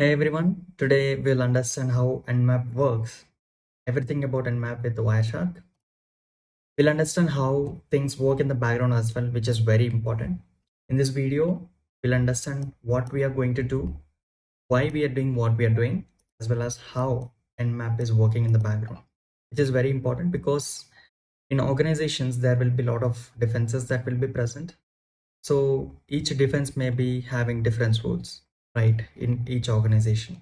Hey everyone, today we'll understand how Nmap works. Everything about Nmap with Wireshark. We'll understand how things work in the background as well, which is very important. In this video, we'll understand what we are going to do, why we are doing what we are doing, as well as how Nmap is working in the background, which is very important because in organizations there will be a lot of defenses that will be present. So each defense may be having different rules, right, in each organization.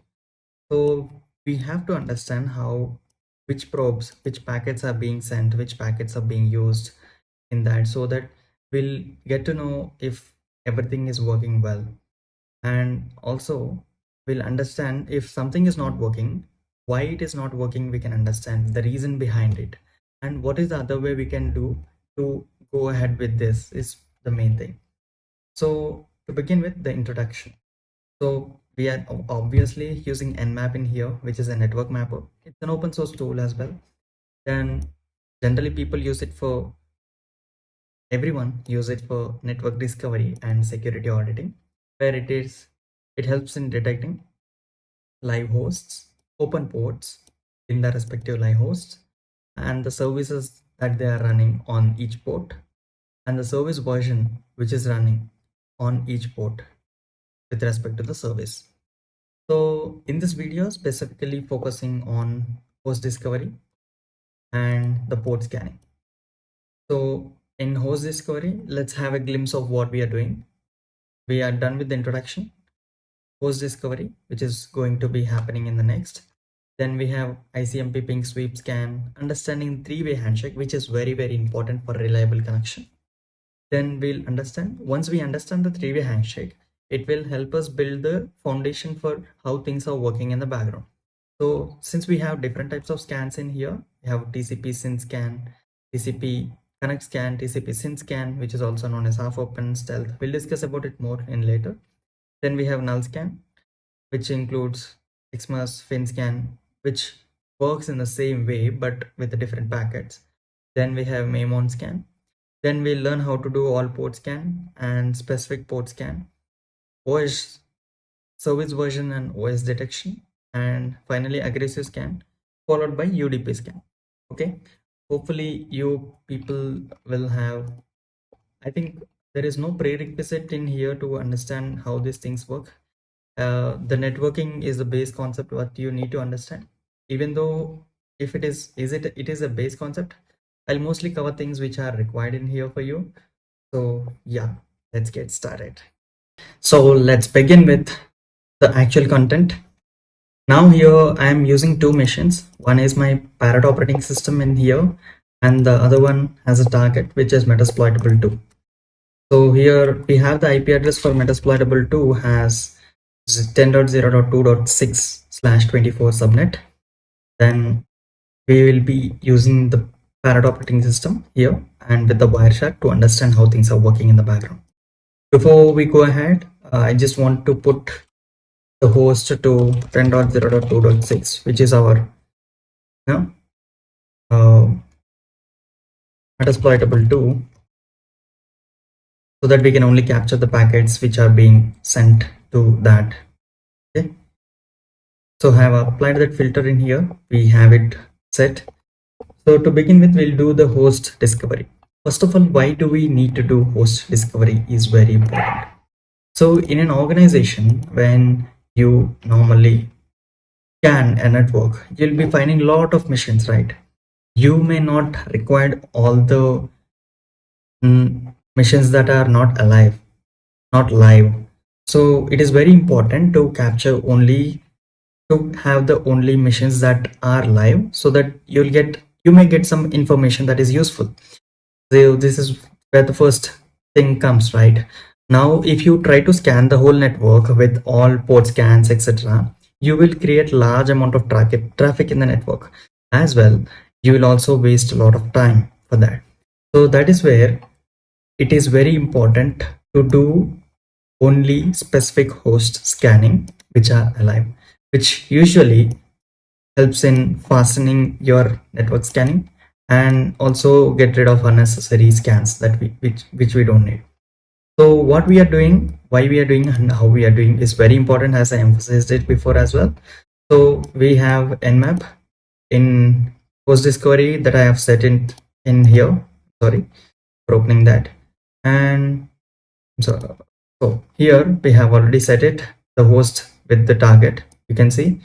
So we have to understand how which probes, which packets are being sent, which packets are being used in that, so that we'll get to know if everything is working well. And also we'll understand if something is not working, why it is not working, we can understand the reason behind it. And what is the other way we can do to go ahead with this is the main thing. So to begin with the introduction. So we are obviously using Nmap in here, which is a network mapper. It's an open source tool as well. Then generally people use it for, everyone use it for network discovery and security auditing, where it helps in detecting live hosts, open ports in the respective live hosts, and the services that they are running on each port, and the service version which is running on each port with respect to the service. So in this video, specifically focusing on host discovery and the port scanning. So in host discovery, let's have a glimpse of what we are doing. We are done with the introduction. Host discovery, which is going to be happening in the next. Then we have ICMP ping sweep scan, understanding three-way handshake, which is very, very important for reliable connection. Then we'll understand, once we understand the three-way handshake, it will help us build the foundation for how things are working in the background. So since we have different types of scans in here, we have TCP SYN scan, TCP connect scan, TCP SYN scan, which is also known as half open stealth. We'll discuss about it more in later. Then we have null scan, which includes XMAS fin scan, which works in the same way but with the different packets. Then we have Maimon scan. Then we'll learn how to do all port scan and specific port scan, OS service version and OS detection, and finally aggressive scan followed by UDP scan. Okay, hopefully you people will have, I think there is no prerequisite in here to understand how these things work. The networking is the base concept what you need to understand, even though if it is a base concept. I'll mostly cover things which are required in here for you. So yeah, let's get started. So let's begin with the actual content. Now here I am using two machines. One is my Parrot operating system in here, and the other one has a target which is Metasploitable 2. So here we have the IP address for Metasploitable 2 has 10.0.2.6/24 subnet. Then we will be using the Parrot operating system here and with the Wireshark to understand how things are working in the background. Before we go ahead, I just want to put the host to 10.0.2.6, which is our Metasploitable 2, so that we can only capture the packets which are being sent to that. Okay, so I have applied that filter in here. We have it set. So to begin with, we'll do the host discovery. First of all, why do we need to do host discovery is very important. So in an organization, when you normally scan a network, you'll be finding a lot of machines, right? You may not require all the machines that are not alive, not live. So it is very important to capture only, to have the only machines that are live, so that you may get some information that is useful. So this is where the first thing comes, right? Now if you try to scan the whole network with all port scans, etc., you will create large amount of traffic in the network as well. You will also waste a lot of time for that. So that is where it is very important to do only specific host scanning which are alive, which usually helps in fastening your network scanning and also get rid of unnecessary scans that which we don't need. So what we are doing, why we are doing, and how we are doing is very important, as I emphasized it before as well. So we have Nmap in post discovery that I have set in here. Sorry for opening that. And so here we have already set it, the host with the target. You can see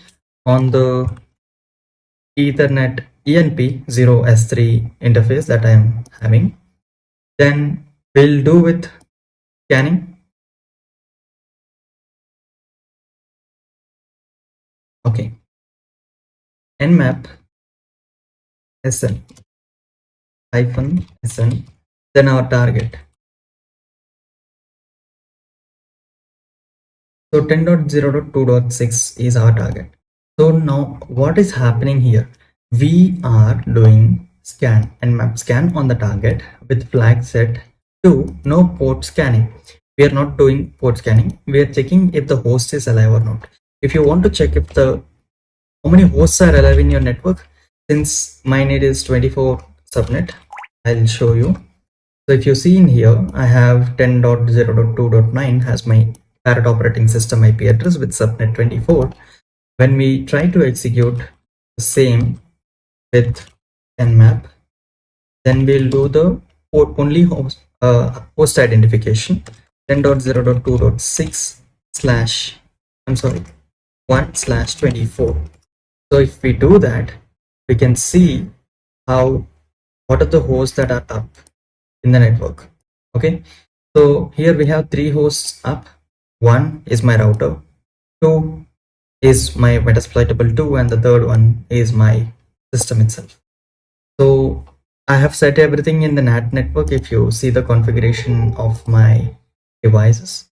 on the Ethernet ENP0S3 interface that I am having. Then we'll do with scanning. Okay, Nmap SN hyphen SN, then our target. So 10.0.2.6 is our target. So now what is happening here? We are doing scan and map scan on the target with flag set to no port scanning. We are not doing port scanning. We are checking if the host is alive or not. If you want to check if the how many hosts are alive in your network, since mine it is 24 subnet, I'll show you. So if you see in here, I have 10.0.2.9 has my parrot operating system IP address with subnet 24. When we try to execute the same with nmap, then we'll do the only host identification 10.0.2.6 slash, I'm sorry, 1/24. So if we do that, we can see how what are the hosts that are up in the network. Okay, so here we have 3 hosts up. One is my router, 2 is my metasploitable 2, and the third one is my system itself. So I have set everything in the NAT network. If you see the configuration of my devices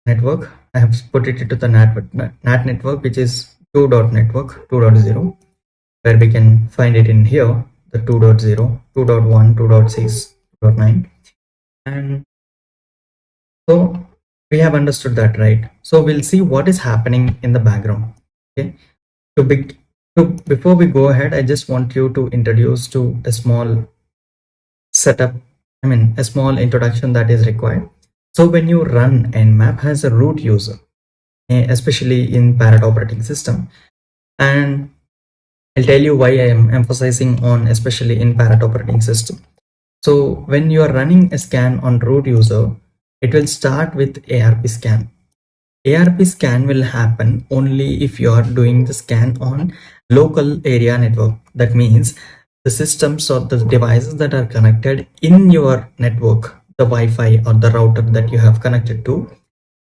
network, I have put it into the NAT network, which is 2.network 2.0, where we can find it in here, the 2.0, 2.1, 2.6, 2.9. And so we have understood that, right? So we'll see what is happening in the background. Okay, before we go ahead, I just want you to introduce to a small setup, a small introduction that is required. So when you run Nmap as a root user, especially in Parrot operating system, and I'll tell you why I am emphasizing on especially in Parrot operating system. So when you are running a scan on root user, it will start with ARP scan. ARP scan will happen only if you are doing the scan on local area network. That means the systems or the devices that are connected in your network, the Wi-Fi or the router that you have connected to,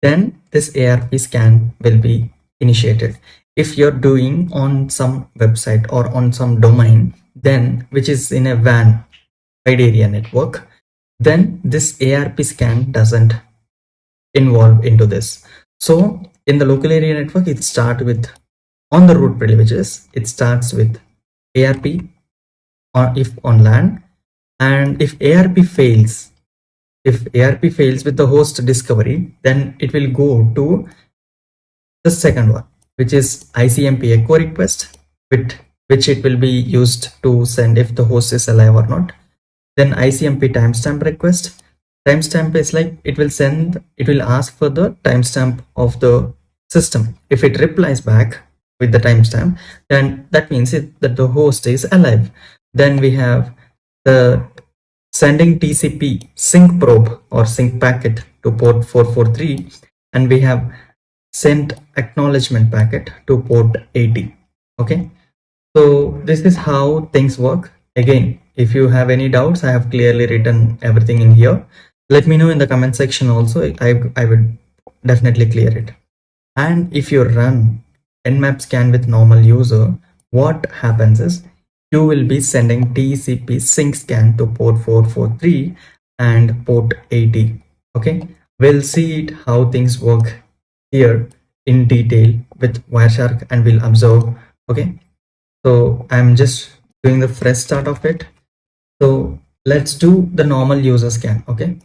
then this ARP scan will be initiated. If you're doing on some website or on some domain, then which is in a WAN wide area network, then this ARP scan doesn't involve into this. So in the local area network, it starts with on the root privileges, it starts with ARP or if on LAN, and if ARP fails, with the host discovery, then it will go to the second one, which is ICMP echo request, which it will be used to send if the host is alive or not. Then ICMP timestamp request. Timestamp is like it will ask for the timestamp of the system. If it replies back with the timestamp, then that means that the host is alive. Then we have the sending TCP sync probe or sync packet to port 443, and we have sent acknowledgement packet to port 80. Okay, so this is how things work. Again, if you have any doubts, I have clearly written everything in here. Let me know in the comment section also. I would definitely clear it. And if you run nmap scan with normal user, what happens is you will be sending TCP sync scan to port 443 and port 80. Okay, we'll see it how things work here in detail with Wireshark, and we'll observe. Okay, so I'm just doing the fresh start of it. So let's do the normal user scan. Okay,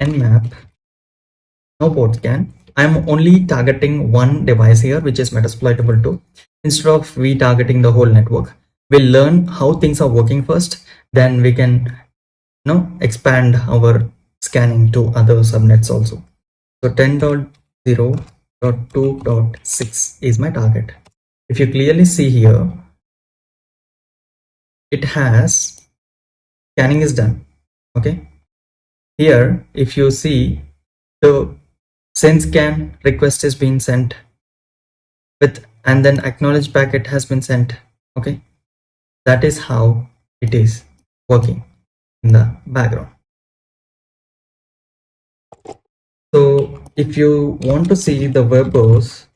nmap no port scan. I'm only targeting one device here, which is metasploitable 2, instead of we targeting the whole network. We'll learn how things are working first, then we can expand our scanning to other subnets also. So 10.0.2.6 is my target. If you clearly see here, it has scanning is done. Okay, here if you see, the send scan request is being sent with, and then acknowledge packet has been sent. Okay, that is how it is working in the background. So if you want to see the verbose,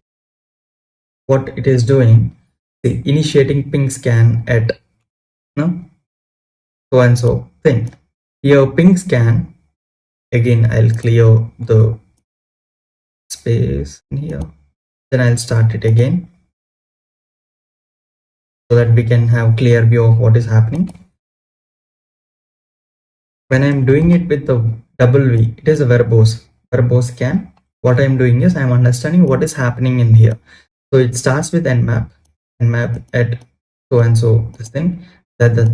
what it is doing, see, initiating ping scan at so and so thing. Here ping scan, again I'll clear the space in here, then I'll start it again so that we can have clear view of what is happening. When I'm doing it with the double V, it is a verbose scan. What I'm doing is I'm understanding what is happening in here. So it starts with nmap at so and so this thing, then the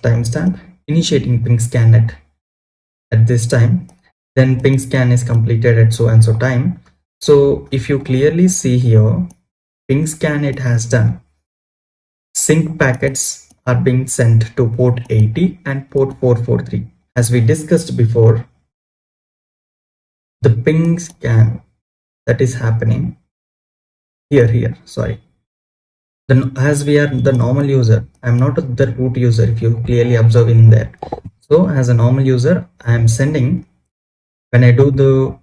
timestamp, initiating ping scan at this time, then ping scan is completed at so and so time. So if you clearly see here, ping scan it has done. Sync packets are being sent to port 80 and port 443. As we discussed before, the ping scan that is happening here, sorry. As we are the normal user, I'm not the root user, if you clearly observe in there. So as a normal user, I am sending, when I do the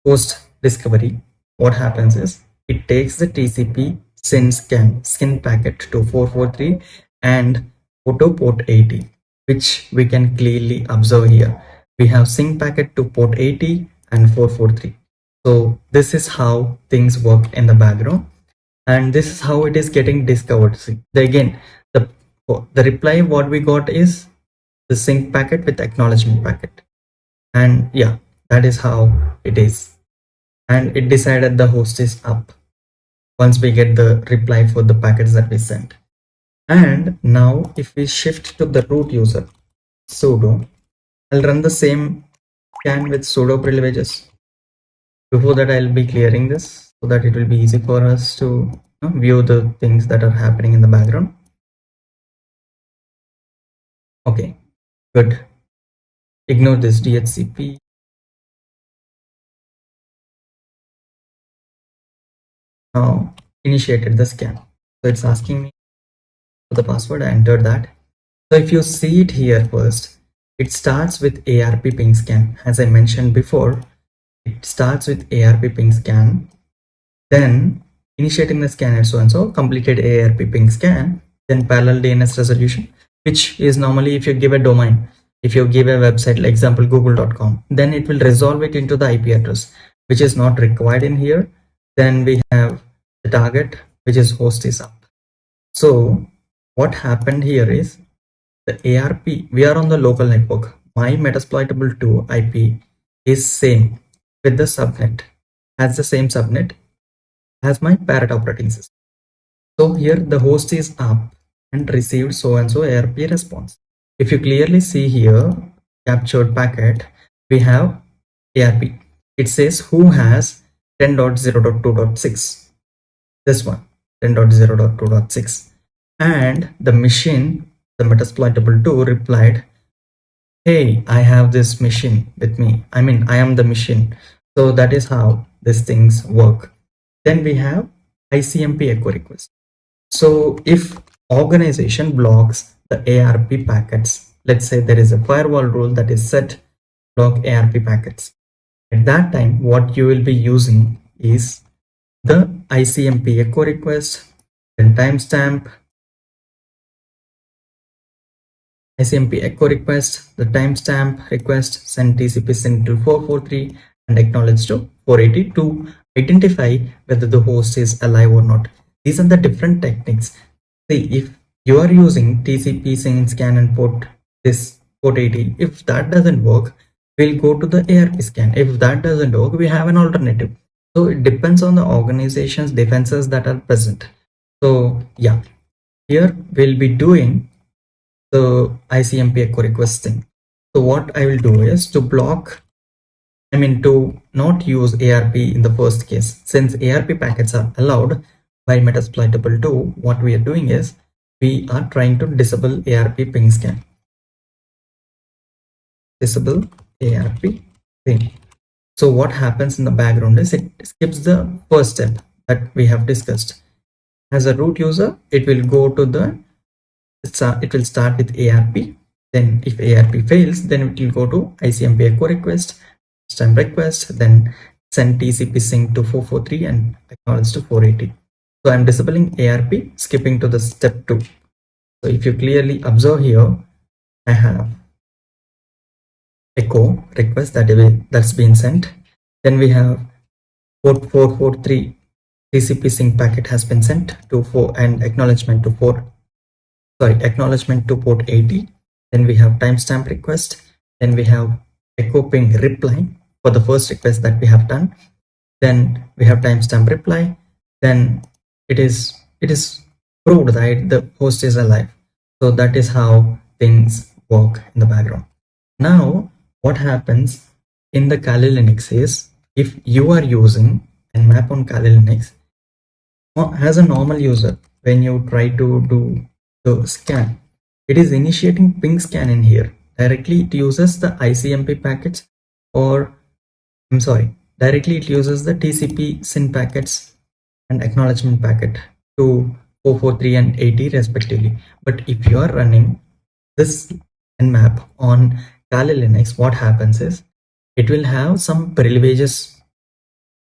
post discovery, what happens is it takes the TCP send scan packet to 443 and photo port 80, which we can clearly observe here. We have sync packet to port 80 and 443. So this is how things work in the background, and this is how it is getting discovered. See, again, the reply what we got is the sync packet with acknowledgement packet, and yeah, that is how it is. And it decided the host is up once we get the reply for the packets that we sent. And now if we shift to the root user, sudo, I'll run the same scan with sudo privileges. Before that, I'll be clearing this so that it will be easy for us to view the things that are happening in the background. Okay, good. Ignore this DHCP. Now initiated the scan. So it's asking me for the password. I entered that. So if you see it here first, it starts with ARP ping scan. As I mentioned before, it starts with ARP ping scan, then initiating the scan and so and so, completed ARP ping scan, then parallel DNS resolution, which is normally if you give a domain, if you give a website, like example google.com, then it will resolve it into the IP address, which is not required in here. Then we have the target, which is host is up. So what happened here is the ARP, we are on the local network. My Metasploitable 2 IP is same with the subnet, has the same subnet as my parent operating system. So here the host is up and received so and so ARP response. If you clearly see here, captured packet, we have ARP. It says who has 10.0.2.6. This one, 10.0.2.6. And the machine, the Metasploitable 2 replied, hey, I have this machine with me. I mean, I am the machine. So that is how these things work. Then we have ICMP echo request. So if organization blocks the ARP packets, let's say there is a firewall rule that is set block ARP packets. At that time, what you will be using is the ICMP echo request, then timestamp, ICMP echo request, the timestamp request, send TCP send to 443 and acknowledge to 480 to identify whether the host is alive or not. These are the different techniques. See, if you are using TCP send scan and port 80, if that doesn't work, we'll go to the ARP scan. If that doesn't work, we have an alternative. So it depends on the organization's defenses that are present. So yeah, Here we'll be doing the ICMP echo request thing. So what I will do is to block, to not use ARP in the first case. Since ARP packets are allowed by Metasploit 222, what we are doing is we are trying to disable ARP ping scan. Disable ARP ping. So what happens in the background is it skips the first step that we have discussed. As a root user, it will go to the, it will start with ARP. Then if ARP fails, then it will go to ICMP echo request, stem request, then send TCP sync to 443 and acknowledge to 480. So I'm disabling ARP, skipping to the step 2. So if you clearly observe here, I have echo request that's been sent. Then we have port 443 TCP sync packet has been sent to 4 and acknowledgement to port 80. Then we have timestamp request. Then we have echo ping reply for the first request that we have done. Then we have timestamp reply. Then it is proved that the host is alive. So that is how things work in the background. Now what happens in the Kali Linux is, if you are using Nmap on Kali Linux, as a normal user, when you try to do the scan, it is initiating ping scan in here. Directly it uses the ICMP packets, or directly it uses the TCP SYN packets and acknowledgement packet to 443 and 80 respectively. But if you are running this Nmap on Kali Linux, what happens is it will have some privileges,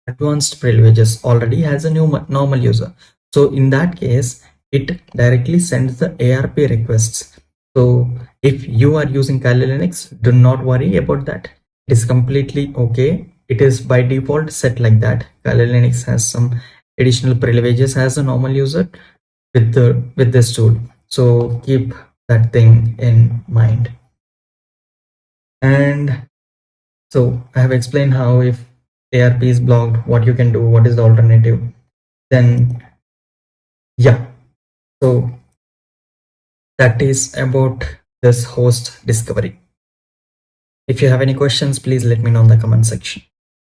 advanced privileges already as a new normal user. So in that case, it directly sends the ARP requests. So if you are using Kali Linux, do not worry about that. It is completely okay. It is by default set like that. Kali Linux has some additional privileges as a normal user with this tool. So keep that thing in mind. And so I have explained how if ARP is blocked, what you can do, what is the alternative. Then yeah, so that is about this host discovery. If you have any questions, please let me know in the comment section.